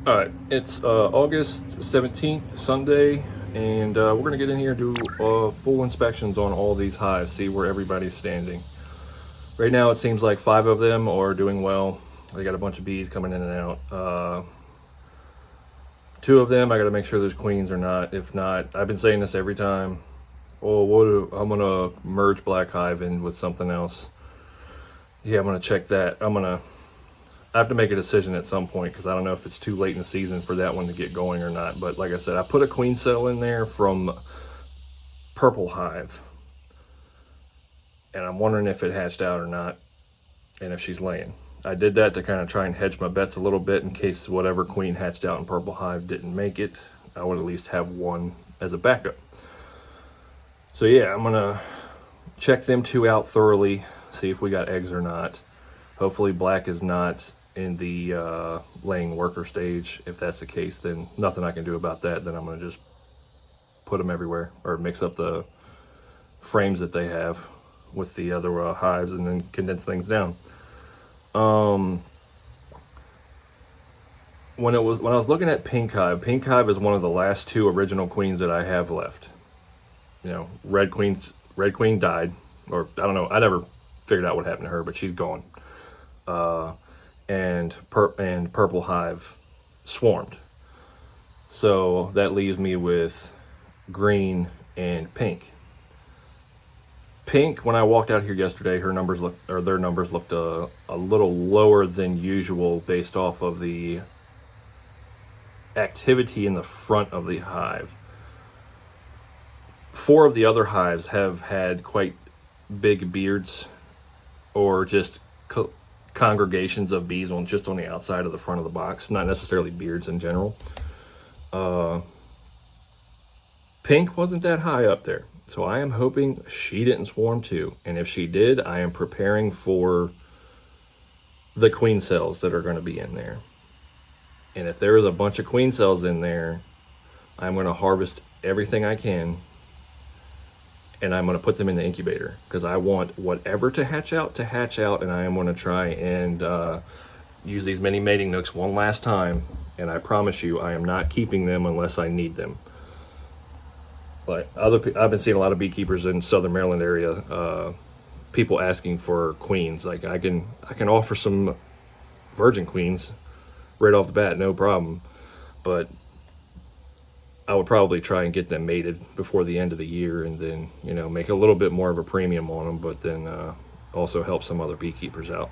All right, it's August 17th, Sunday, and we're going to get in here and do full inspections on all these hives, see where everybody's standing. Right now, it seems like 5 of them are doing well. They got a bunch of bees coming in and out. 2 of them, I got to make sure there's queens or not. If not, I've been saying this every time. Oh, I'm going to merge black hive in with something else. Yeah, I'm going to check that. I have to make a decision at some point because I don't know if it's too late in the season for that one to get going or not. But like I said, I put a queen cell in there from Purple Hive, and I'm wondering if it hatched out or not, and if she's laying. I did that to kind of try and hedge my bets a little bit in case whatever queen hatched out in Purple Hive didn't make it. I would at least have one as a backup. So yeah, I'm gonna check them 2 out thoroughly, see if we got eggs or not. Hopefully black is not in the laying worker stage. If that's the case, then nothing I can do about that. Then I'm going to just put them everywhere or mix up the frames that they have with the other hives and then condense things down. When I was looking at Pink Hive is one of the last 2 original queens that I have left. You know, Red Queen died, or I don't know. I never figured out what happened to her, but she's gone. And Purple Hive swarmed. So that leaves me with green and pink. Pink, when I walked out here yesterday, their numbers looked a little lower than usual based off of the activity in the front of the hive. 4 of the other hives have had quite big beards or just congregations of bees on the outside of the front of the box, not necessarily beards in general. Pink wasn't that high up there, so I am hoping she didn't swarm too. And if she did, I am preparing for the queen cells that are going to be in there. And if there is a bunch of queen cells in there, I'm going to harvest everything I can and I'm going to put them in the incubator because I want whatever to hatch out, and I am going to try and use these mini mating nooks one last time. And I promise you, I am not keeping them unless I need them. But I've been seeing a lot of beekeepers in Southern Maryland area, people asking for queens. Like I can offer some virgin queens right off the bat, no problem. But I would probably try and get them mated before the end of the year, and then make a little bit more of a premium on them. But then also help some other beekeepers out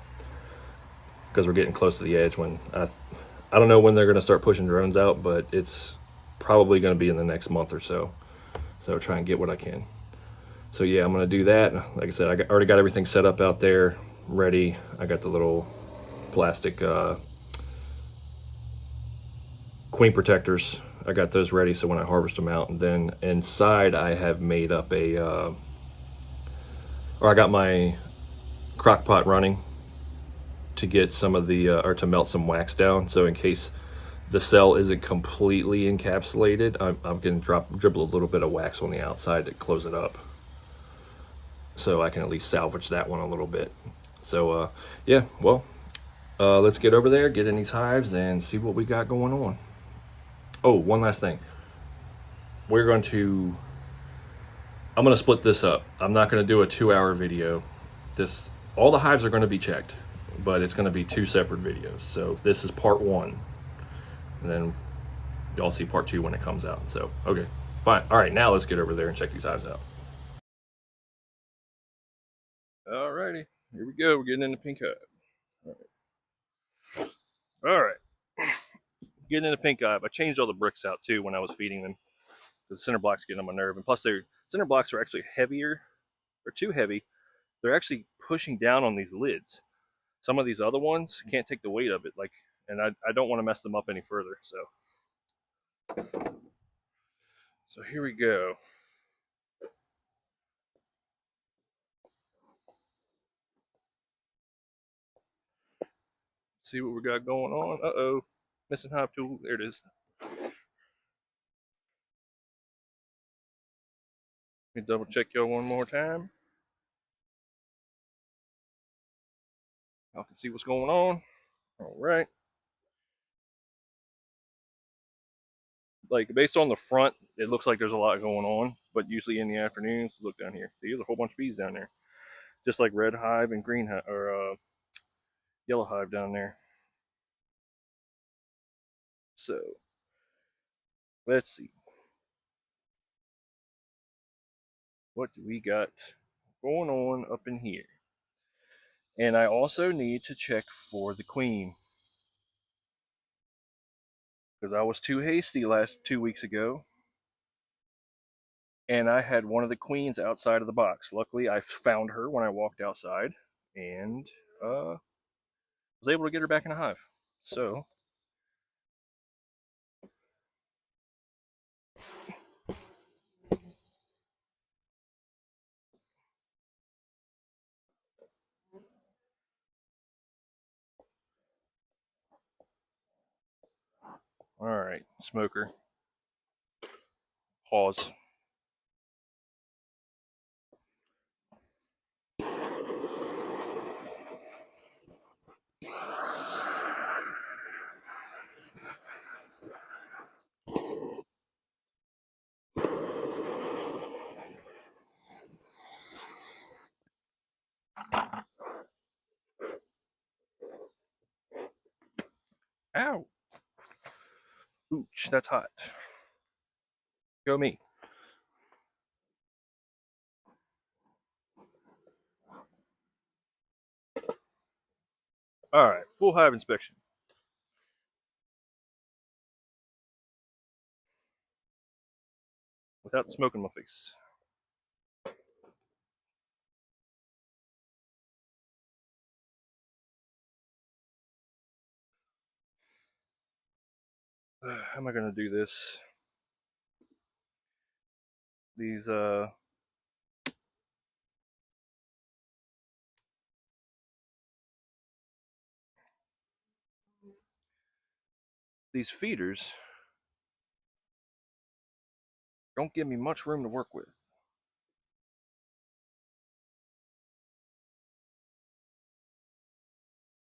because we're getting close to the edge. When I don't know when they're going to start pushing drones out, but it's probably going to be in the next month or so. So try and get what I can. So yeah, I'm going to do that. Like I said, already got everything set up out there, ready. I got the little plastic queen protectors. I got those ready so when I harvest them out. And then inside I have made up or I got my crock pot running to get some of the, or to melt some wax down. So in case the cell isn't completely encapsulated, I'm going to dribble a little bit of wax on the outside to close it up. So I can at least salvage that one a little bit. So yeah, well, let's get over there, get in these hives, and see what we got going on. Oh, one last thing. I'm going to split this up. I'm not going to do a 2-hour video. All the hives are going to be checked, but it's going to be 2 separate videos. So this is part 1, and then y'all see part 2 when it comes out. So, okay, fine. All right, now let's get over there and check these hives out. Alrighty, here we go. We're getting in the pink hive. All right, getting in the pink hive. I changed all the bricks out too when I was feeding them because the center block's getting on my nerve. And plus, their center blocks are actually heavier. They're too heavy. They're actually pushing down on these lids. Some of these other ones can't take the weight of it. And I don't want to mess them up any further. So here we go. See what we got going on. Uh-oh. Missing hive tool. There it is. Let me double check y'all one more time. Y'all can see what's going on. All right. Like based on the front, it looks like there's a lot going on, but usually in the afternoons, look down here. There's a whole bunch of bees down there, just like red hive and green hive or yellow hive down there. So let's see, what do we got going on up in here? And I also need to check for the queen because I was too hasty last 2 weeks ago, and I had one of the queens outside of the box. Luckily, I found her when I walked outside, and was able to get her back in the hive. So all right, smoker, pause. Ow! Ooch, that's hot. Go me. All right, full hive inspection without smoke in my face. How am I gonna do this? These these feeders don't give me much room to work with.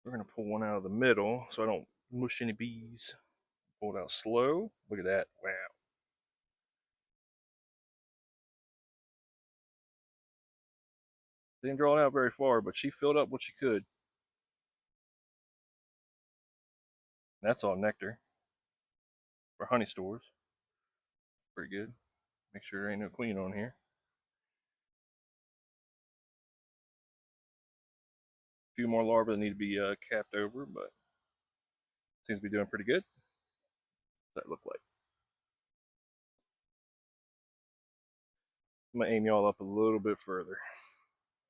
We're gonna pull one out of the middle so I don't mush any bees. Pull it out slow. Look at that. Wow. Didn't draw it out very far, but she filled up what she could. That's all nectar for honey stores. Pretty good. Make sure there ain't no queen on here. A few more larvae that need to be capped over, but seems to be doing pretty good. What's that look like? I'm gonna aim y'all up a little bit further.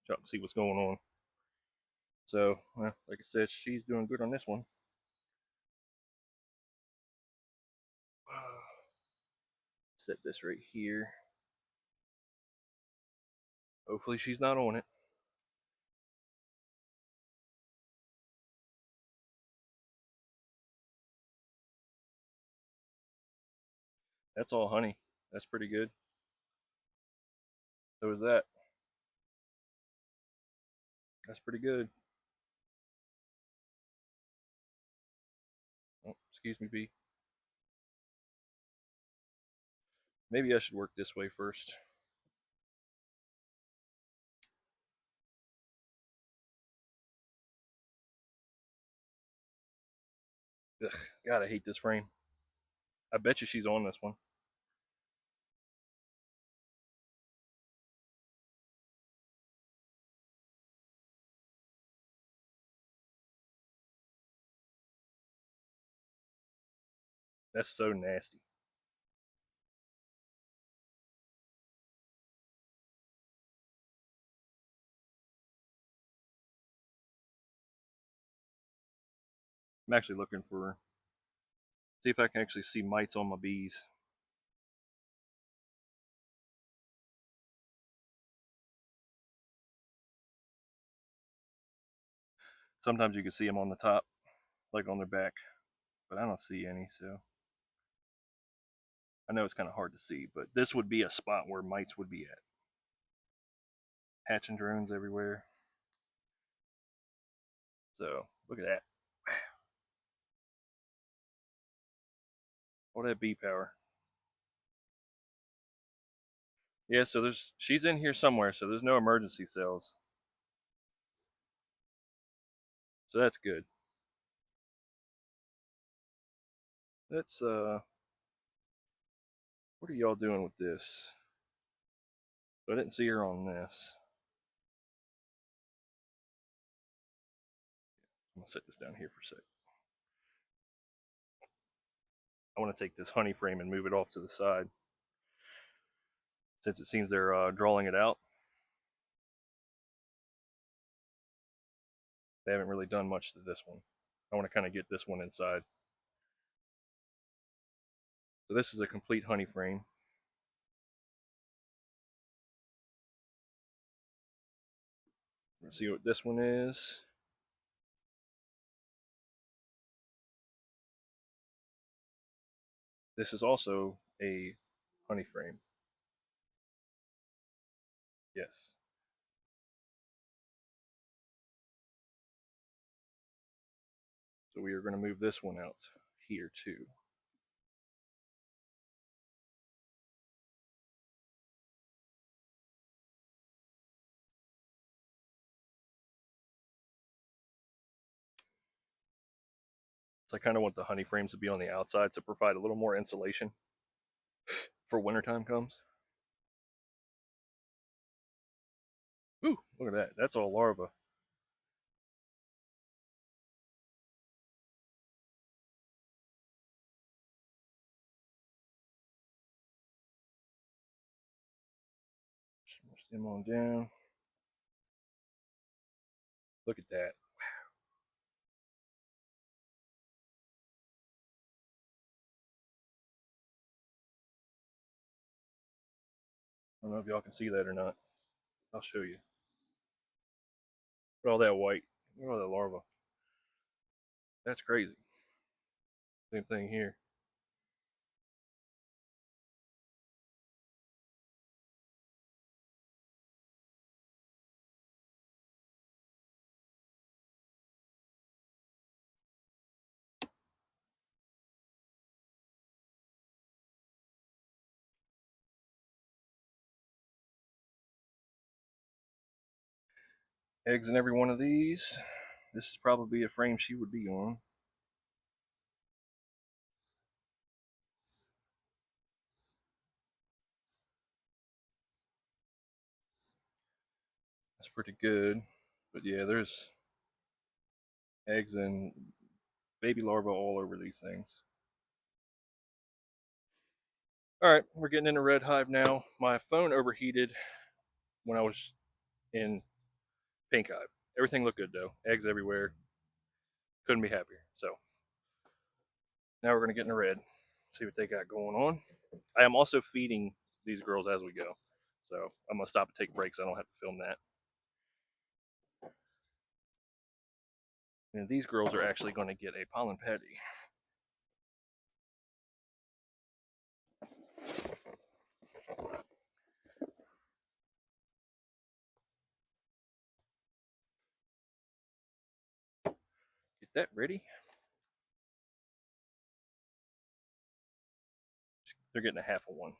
So I can see what's going on. So, well, like I said, she's doing good on this one. Set this right here. Hopefully she's not on it. That's all honey. That's pretty good. So is that. That's pretty good. Oh, excuse me, bee. Maybe I should work this way first. Ugh, God, I hate this frame. I bet you she's on this one. That's so nasty. I'm actually looking for, see if I can actually see mites on my bees. Sometimes you can see them on the top, like on their back, but I don't see any, so I know it's kind of hard to see, but this would be a spot where mites would be at. Hatching drones everywhere. So look at that. All that bee power. Yeah, so she's in here somewhere, so there's no emergency cells. So that's good. That's what are y'all doing with this? I didn't see her on this. I'm gonna set this down here for a sec. I want to take this honey frame and move it off to the side since it seems they're drawing it out. They haven't really done much to this one. I want to kind of get this one inside. So this is a complete honey frame. Let's see what this one is. This is also a honey frame. Yes. So we are going to move this one out here too. So I kind of want the honey frames to be on the outside to provide a little more insulation for wintertime comes. Ooh, look at that. That's all larva. Push them on down. Look at that. I don't know if y'all can see that or not. I'll show you. Look at all that white. Look at all that larva. That's crazy. Same thing here. Eggs in every one of these. This is probably a frame she would be on. That's pretty good. But yeah, there's eggs and baby larvae all over these things. All right, we're getting into red hive now. My phone overheated when I was in pink hive. Everything looked good though. Eggs everywhere. Couldn't be happier. So now we're gonna get into red. See what they got going on. I am also feeding these girls as we go. So I'm gonna stop and take breaks. I don't have to film that. And these girls are actually gonna get a pollen patty. Get that ready. They're getting a half of one.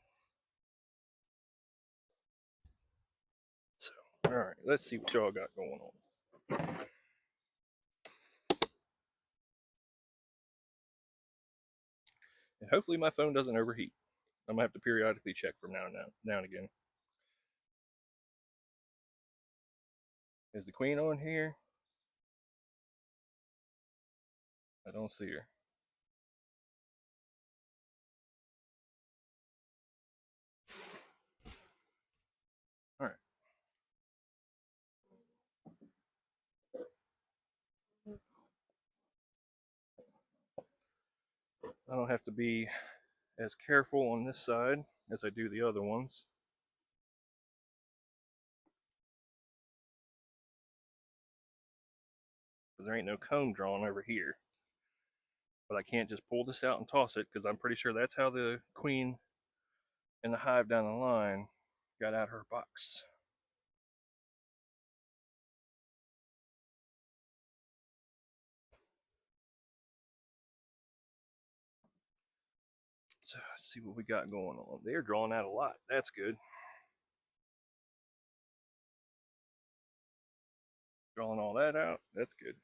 So, all right, let's see what y'all got going on. And hopefully my phone doesn't overheat. I'm gonna have to periodically check from now and again. Is the queen on here? I don't see her. All right. I don't have to be as careful on this side as I do the other ones. Because there ain't no comb drawn over here. But I can't just pull this out and toss it because I'm pretty sure that's how the queen in the hive down the line got out her box. So let's see what we got going on. They're drawing out a lot. That's good. Drawing all that out. That's good.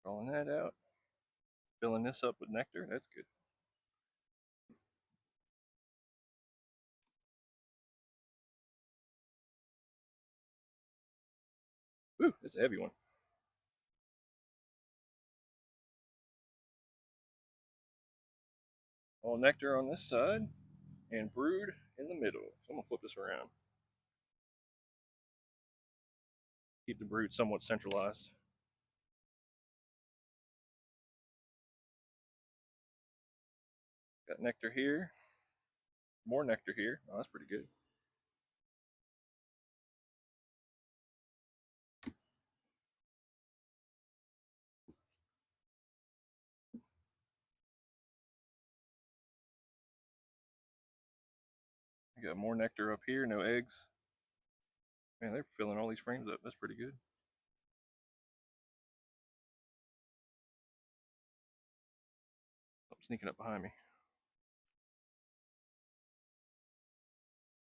Drawing that out. Filling this up with nectar. That's good. Ooh, that's a heavy one. All nectar on this side and brood in the middle. So I'm going to flip this around. Keep the brood somewhat centralized. Got nectar here. More nectar here. Oh, that's pretty good. I got more nectar up here. No eggs. Man, they're filling all these frames up. That's pretty good. Something sneaking up behind me.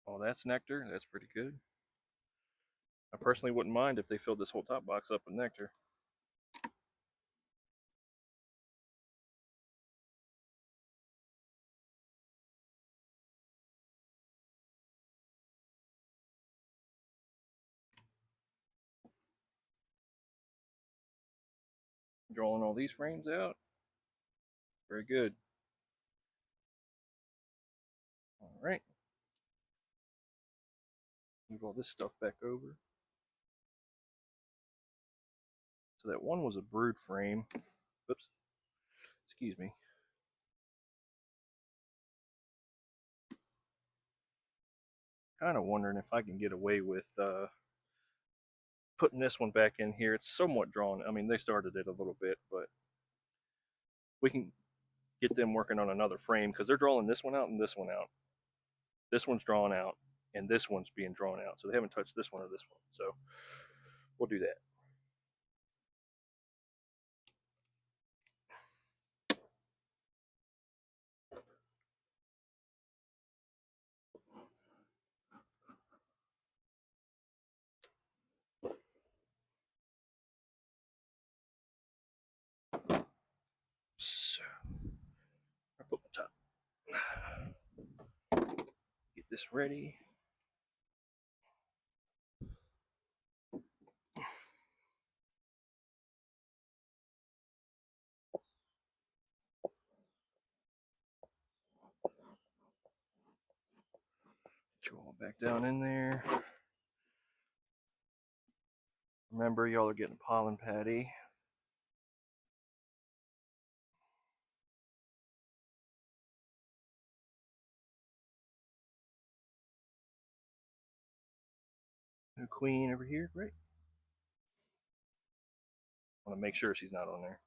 Oh, that's nectar. That's pretty good. I personally wouldn't mind if they filled this whole top box up with nectar. Drawing all these frames out. Very good. All right. Move all this stuff back over. So that one was a brood frame. Oops. Excuse me. Kind of wondering if I can get away with putting this one back in here. It's somewhat drawn. I mean, they started it a little bit, but we can get them working on another frame because they're drawing this one out and this one out. This one's drawn out and this one's being drawn out. So they haven't touched this one or this one. So we'll do that. So I put my top. Get this ready. Get you all back down in there. Remember, y'all are getting pollen patty. No queen over here. Great. I want to make sure she's not on there.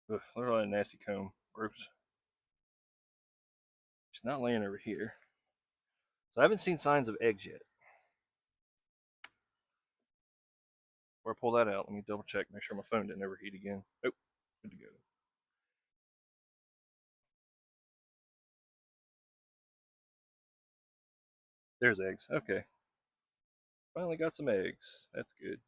Ugh, look at that nasty comb. Oops. She's not laying over here. So I haven't seen signs of eggs yet. Before I pull that out, let me double check, make sure my phone didn't overheat again. Oh, good to go. There's eggs. Okay. Finally got some eggs. That's good.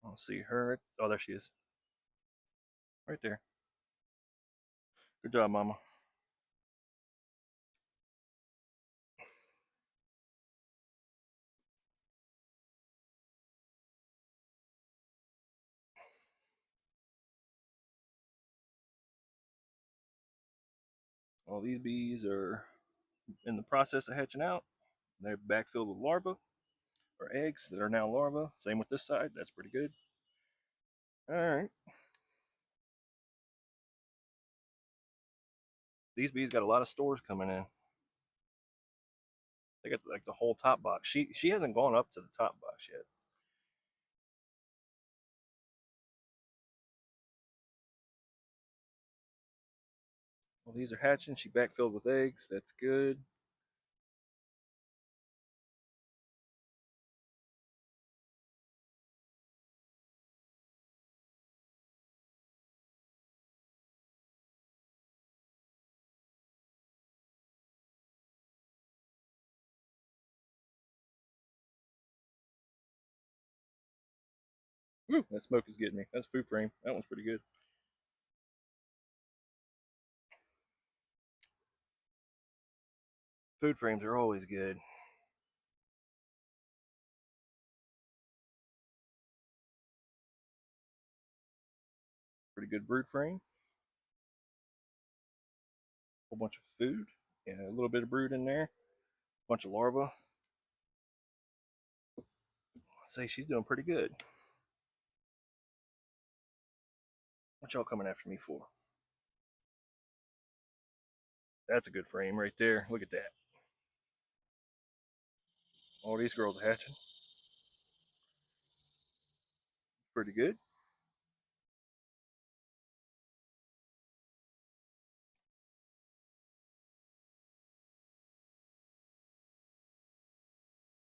I'll see her. Oh, there she is. Right there. Good job, Mama. All these bees are in the process of hatching out. They're backfilled with larvae or eggs that are now larvae. Same with this side. That's pretty good. All right. These bees got a lot of stores coming in. They got like the whole top box. She hasn't gone up to the top box yet. Well, these are hatching. She backfilled with eggs. That's good. Woo, that smoke is getting me. That's food frame. That one's pretty good. Food frames are always good. Pretty good brood frame. Whole bunch of food. And a little bit of brood in there. Bunch of larvae. I'd say she's doing pretty good. What y'all coming after me for? That's a good frame right there. Look at that. All these girls are hatching. Pretty good.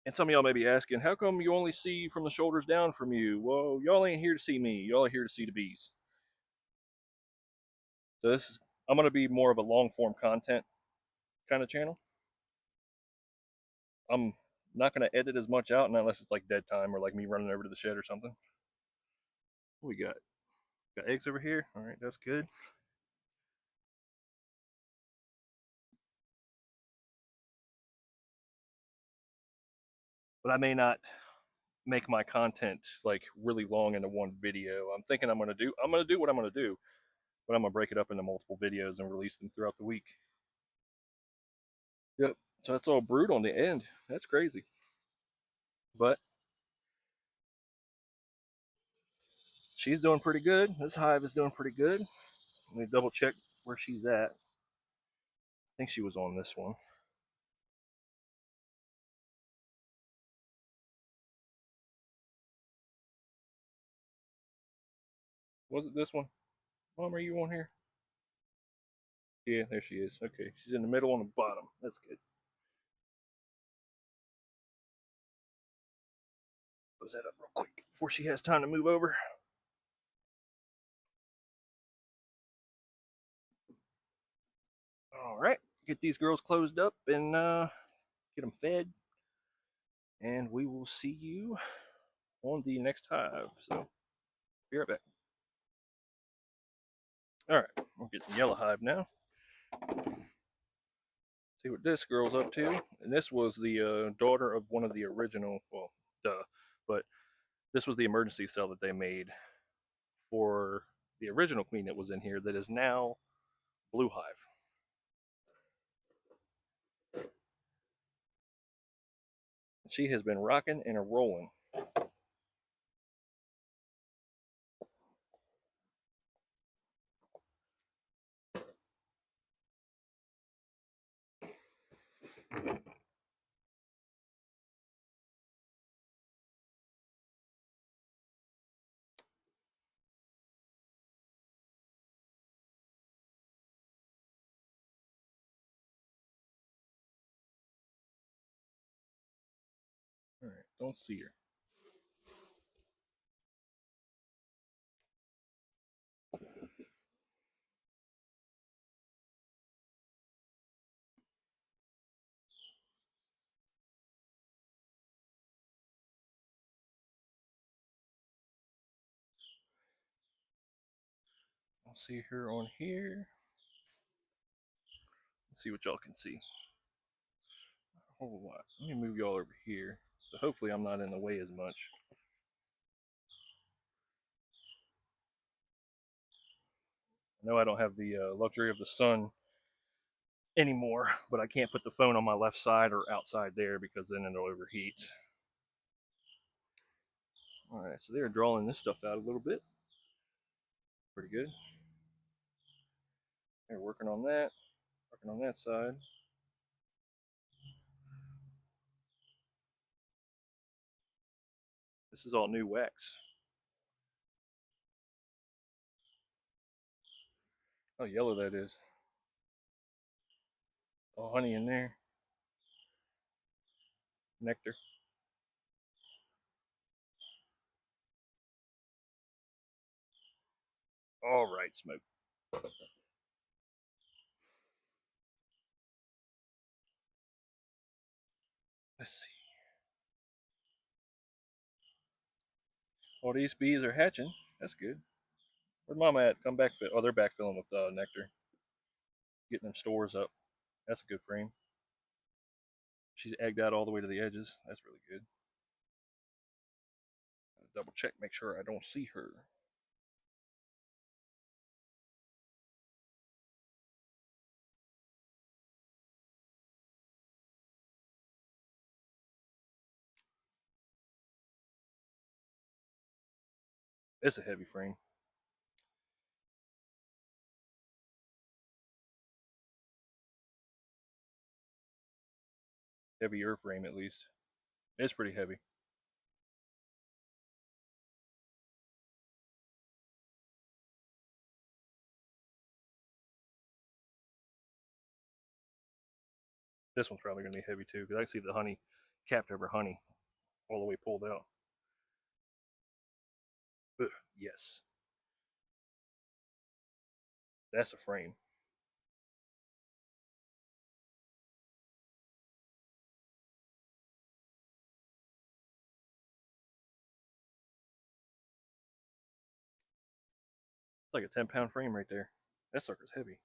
And some of y'all may be asking, how come you only see from the shoulders down from you? Well, y'all ain't here to see me. Y'all are here to see the bees. So I'm going to be more of a long form content kind of channel. I'm not going to edit as much out unless it's like dead time or like me running over to the shed or something. What we got? Got eggs over here. All right, that's good. But I may not make my content like really long into one video. I'm thinking I'm going to do what I'm going to do, but I'm going to break it up into multiple videos and release them throughout the week. Yep. So that's all brood on the end. That's crazy. But she's doing pretty good. This hive is doing pretty good. Let me double check where she's at. I think she was on this one. Was it this one? Mom, are you on here? Yeah, there she is. Okay, she's in the middle on the bottom. That's good. Close that up real quick before she has time to move over. All right, get these girls closed up and get them fed, and we will see you on the next hive. So, be right back. All right, we'll get the yellow hive now. See what this girl's up to. And this was the daughter of one of the original, well, duh, but this was the emergency cell that they made for the original queen that was in here that is now Blue Hive. She has been rocking and a rolling. All right, don't see her. I'll see her on here. Let's see what y'all can see. A whole lot. Let me move y'all over here. So hopefully I'm not in the way as much. I know I don't have the luxury of the sun anymore, but I can't put the phone on my left side or outside there because then it'll overheat. All right, so they're drawing this stuff out a little bit. Pretty good. They're working on that side. This is all new wax. How yellow that is. Oh, honey in there. Nectar. All right, Smoke. Let's see. All these bees are hatching. That's good. Where's Mama at? Come back. Oh, they're backfilling with nectar. Getting them stores up. That's a good frame. She's egged out all the way to the edges. That's really good. Double check, make sure I don't see her. It's a heavy frame. Heavier frame, at least. It's pretty heavy. This one's probably going to be heavy too, because I can see the honey capped over honey all the way pulled out. Ugh, yes. That's a frame. It's like a 10-pound frame right there. That sucker's heavy.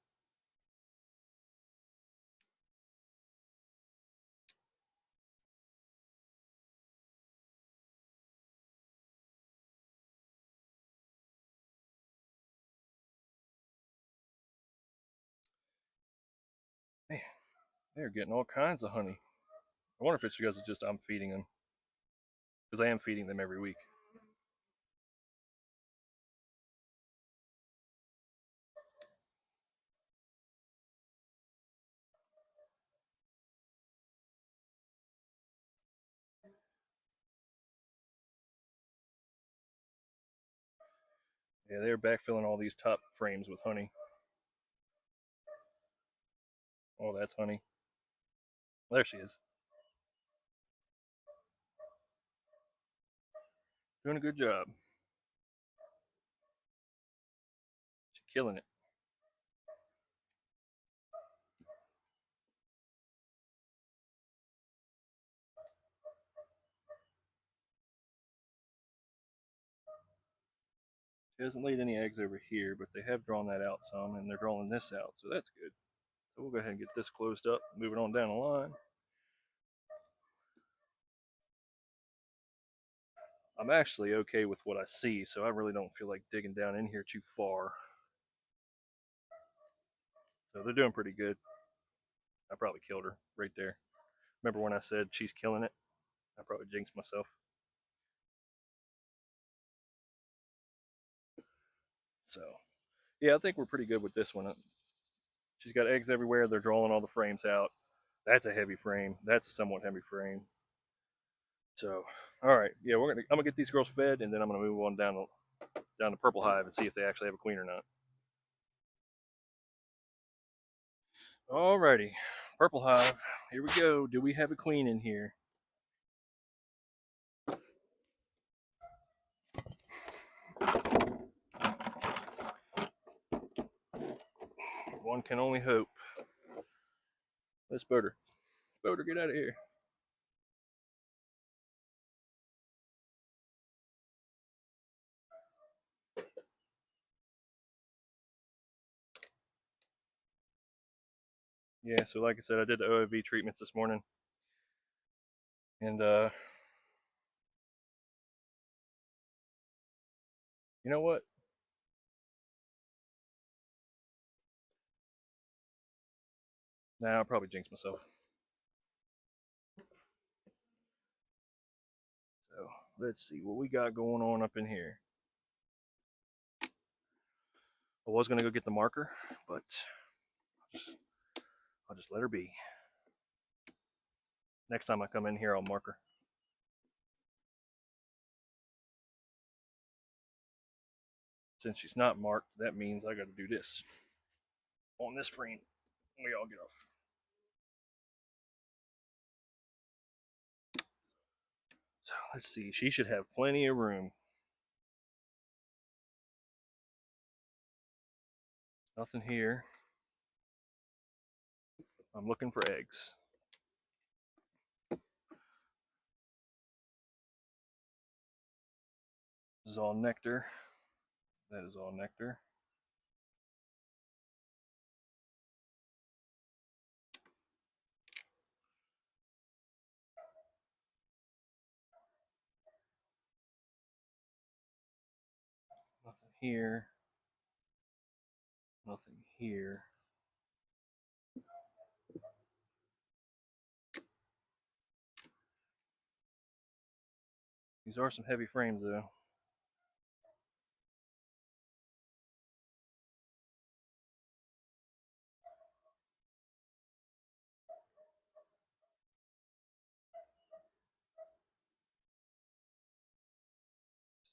Man, they're getting all kinds of honey. I wonder if it's because it's just I'm feeding them. Because I am feeding them every week. Yeah, they're backfilling all these top frames with honey. Oh, that's honey. There she is. Doing a good job. She's killing it. She hasn't laid any eggs over here, but they have drawn that out some, and they're drawing this out, so that's good. So we'll go ahead and get this closed up, moving on down the line. I'm actually okay with what I see, so I really don't feel like digging down in here too far. So they're doing pretty good. I probably killed her right there. Remember when I said she's killing it? I probably jinxed myself. So, yeah, I think we're pretty good with this one. She's got eggs everywhere. They're drawing all the frames out. That's a heavy frame. That's a somewhat heavy frame. So, all right, yeah, I'm gonna get these girls fed, and then I'm gonna move on down to Purple Hive and see if they actually have a queen or not. Alrighty, Purple Hive, here we go. Do we have a queen in here? One can only hope. Let's boat her. Boat her, get out of here. Yeah, so like I said, I did the OIV treatments this morning. And, you know what? Nah, I'll probably jinx myself. So, let's see what we got going on up in here. I was going to go get the marker, but I'll just let her be. Next time I come in here, I'll mark her. Since she's not marked, that means I got to do this on this frame. We all get off. So let's see. She should have plenty of room. Nothing here. I'm looking for eggs. This is all nectar. That is all nectar. Nothing here. Nothing here. These are some heavy frames though.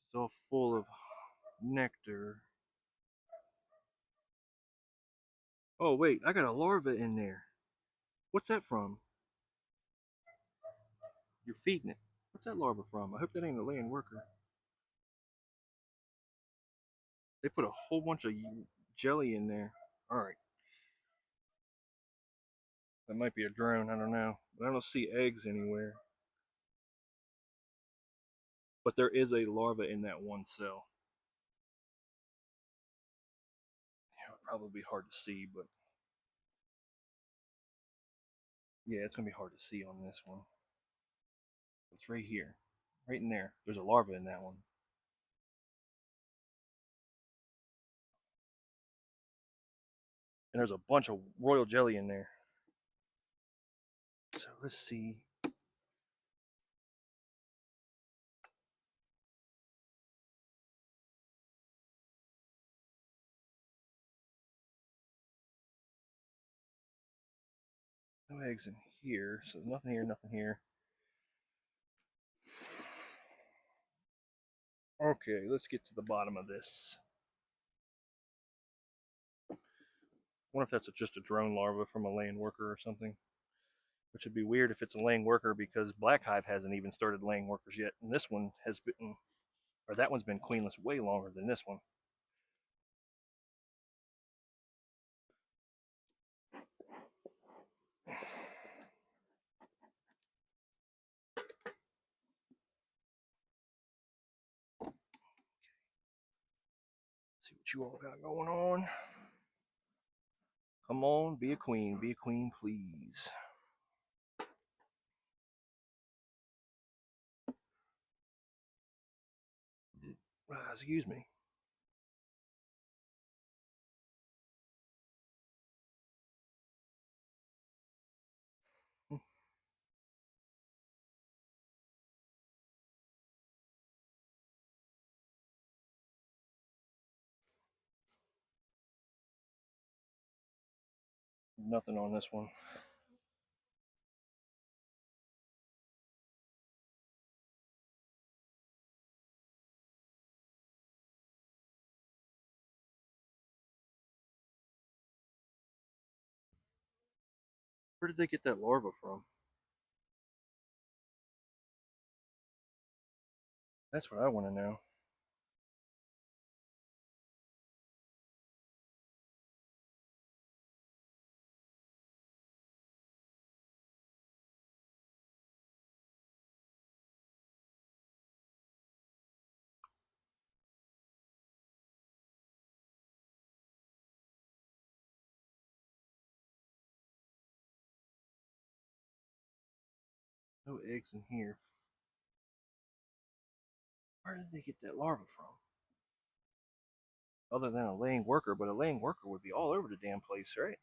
It's all full of nectar. Oh wait, I got a larva in there. What's that from? You're feeding it. What's that larva from? I hope that ain't a laying worker. They put a whole bunch of jelly in there. Alright. That might be a drone, I don't know. But I don't see eggs anywhere. But there is a larva in that one cell. It would probably be hard to see, but yeah, it's gonna be hard to see on this one. It's right here. Right in there. There's a larva in that one. And there's a bunch of royal jelly in there. So let's see. No eggs in here, so nothing here, nothing here. Okay, let's get to the bottom of this. I wonder if that's just a drone larva from a laying worker or something. Which would be weird if it's a laying worker because Black Hive hasn't even started laying workers yet. And this one has been, or that one's been queenless way longer than this one. See what you all got going on. Come on, be a queen, please. Excuse me. Nothing on this one. Where did they get that larva from? That's what I want to know. No eggs in here. Where did they get that larva from? Other than a laying worker, but a laying worker would be all over the damn place, right?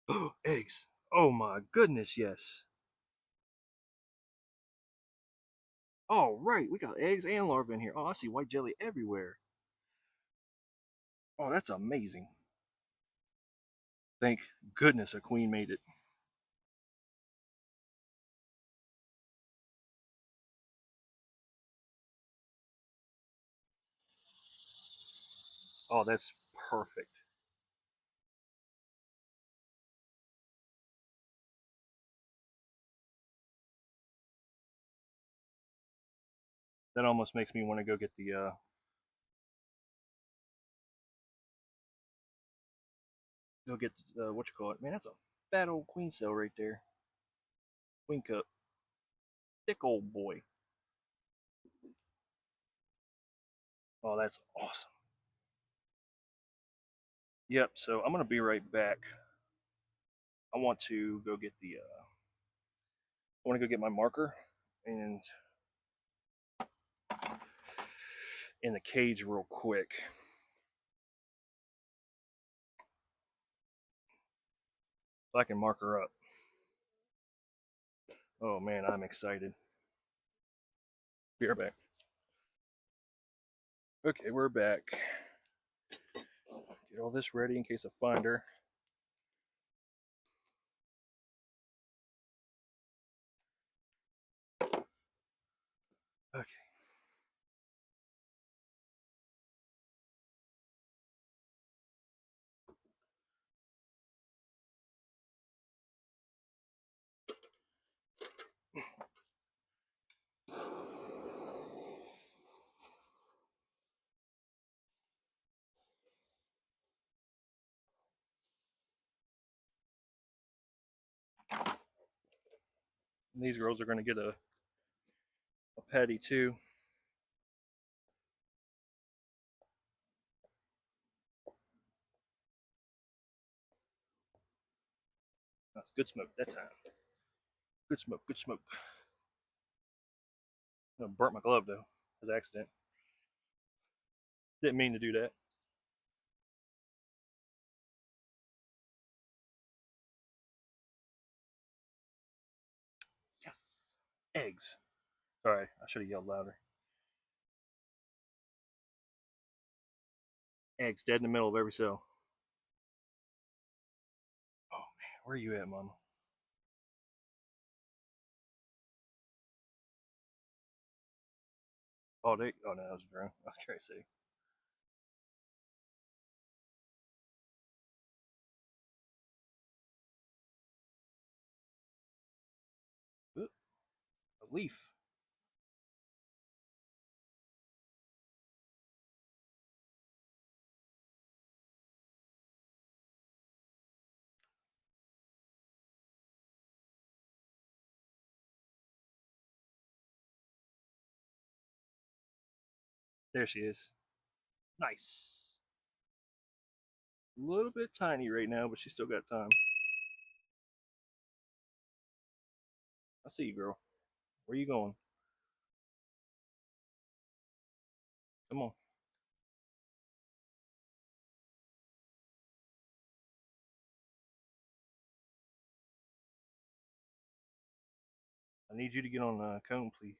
Oh, eggs. Oh my goodness, yes. All right, we got eggs and larvae in here. Oh, I see white jelly everywhere. Oh, that's amazing. Thank goodness a queen made it. Oh, that's perfect. That almost makes me want to go get the what you call it. Man, that's a fat old queen cell right there. Queen cup. Thick old boy. Oh, that's awesome. Yep, so I'm gonna be right back. I want to go get the I want to go get my marker and in the cage real quick. So I can mark her up. Oh man, I'm excited. Be right back. Okay, we're back. Get all this ready in case I find her. Okay. And these girls are going to get a patty too. That's good smoke that time. Good smoke, good smoke. I burnt my glove though, as an accident. Didn't mean to do that. Yes. Eggs. Sorry, I should have yelled louder. Eggs dead in the middle of every cell. Oh man, where are you at, Mama? Oh, oh no, that was a drone. I was trying to say. Ooh, a leaf. There she is. Nice. A little bit tiny right now, but she still got time. I see you, girl. Where you going? Come on. I need you to get on the cone, please.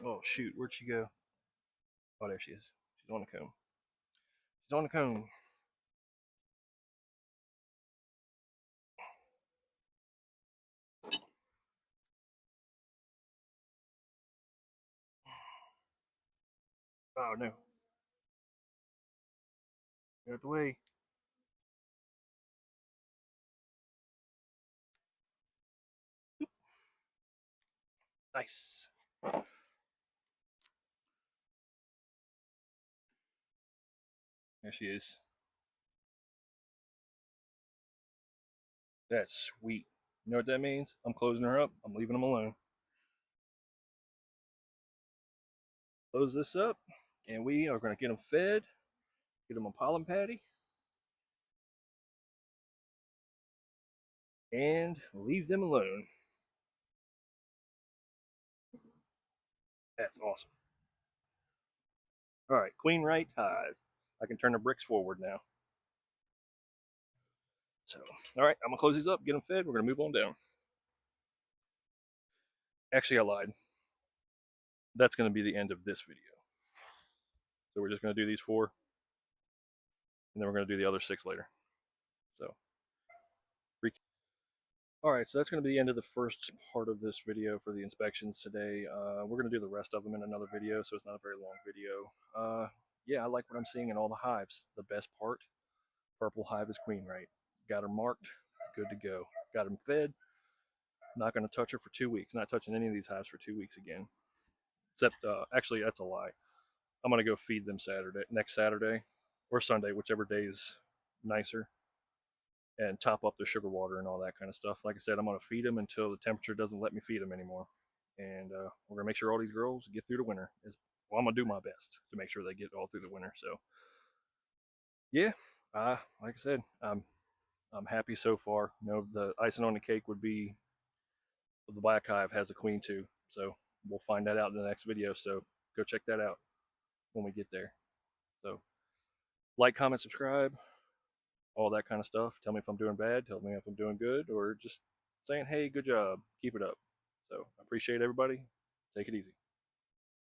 Oh shoot, where'd she go? Oh, there she is. She's on the cone. She's on the cone. Oh no. Get out the way. Nice. There she is. That's sweet. You know what that means? I'm closing her up. I'm leaving them alone. Close this up, and we are going to get them fed, get them a pollen patty, and leave them alone. That's awesome. All right, queen right hive. I can turn the bricks forward now. So, all right, I'm gonna close these up, get them fed. We're gonna move on down. Actually, I lied. That's gonna be the end of this video. So we're just going to do these 4, and then we're going to do the other 6 later. So, all right, so that's going to be the end of the first part of this video for the inspections today. We're going to do the rest of them in another video, so it's not a very long video. Yeah, I like what I'm seeing in all the hives. The best part, purple hive is queen right. Got her marked, good to go. Got them fed. Not going to touch her for 2 weeks. Not touching any of these hives for 2 weeks again. Except, actually, that's a lie. I'm going to go feed them next Saturday, or Sunday, whichever day is nicer, and top up their sugar water and all that kind of stuff. Like I said, I'm going to feed them until the temperature doesn't let me feed them anymore. And we're going to make sure all these girls get through the winter. Well, I'm going to do my best to make sure they get all through the winter. So, yeah, like I said, I'm happy so far. You know, the icing on the cake would be the black hive has a queen too. So we'll find that out in the next video. So go check that out when we get there. So like, comment, subscribe, all that kind of stuff. Tell me if I'm doing bad. Tell me if I'm doing good, or just saying, hey, good job. Keep it up. So I appreciate everybody. Take it easy.